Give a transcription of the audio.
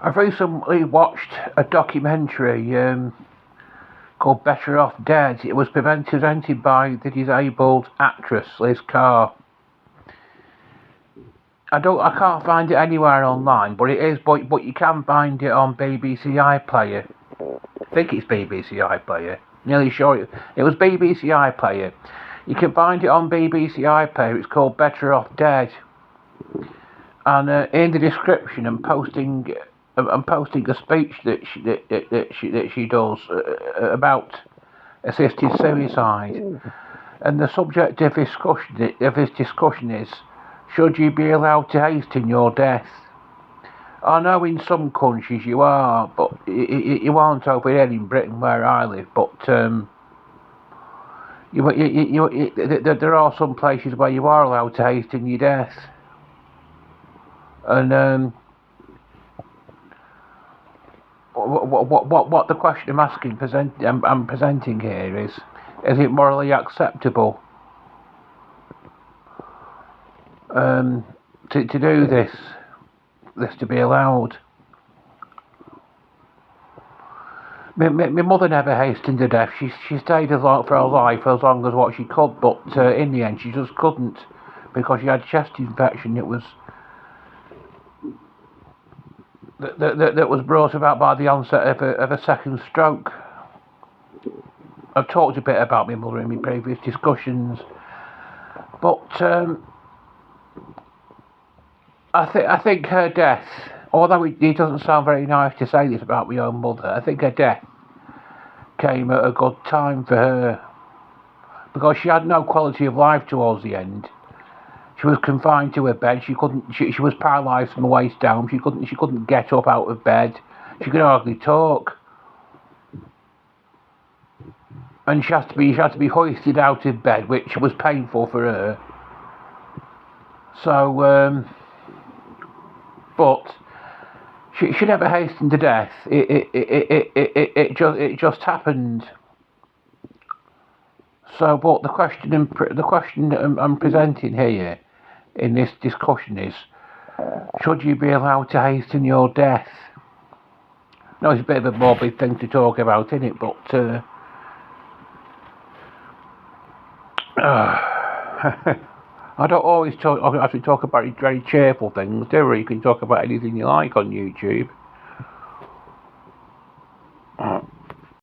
I've recently watched a documentary called Better Off Dead. It was presented by the disabled actress Liz Carr. I can't find it anywhere online, but but you can find it on BBC iPlayer. I think it's BBC iPlayer. Nearly sure it was BBC iPlayer. You can find it on BBC iPlayer. It's called Better Off Dead. And in the description, I'm posting a speech that she does about assisted suicide. And the subject of this discussion is, should you be allowed to hasten your death? I know in some countries you are, but you aren't over here in Britain where I live. But there are some places where you are allowed to hasten your death. And what the question I'm presenting here is it morally acceptable to do this to be allowed? My mother never hastened to death. She stayed for her life as long as what she could, but in the end she just couldn't because she had chest infection. It was that was brought about by the onset of a second stroke. I've talked a bit about my mother in my previous discussions, but I think her death, although it doesn't sound very nice to say this about my own mother, I think her death came at a good time for her because she had no quality of life towards the end. She was confined to her bed. She was paralysed from the waist down. She couldn't get up out of bed. She could hardly talk. And she had to be hoisted out of bed, which was painful for her. So, but she never hastened to death. It just happened. So, but the question I'm presenting here in this discussion is, should you be allowed to hasten your death? No, it's a bit of a morbid thing to talk about, isn't it? But I don't always talk about very cheerful things, do we? You can talk about anything you like on YouTube.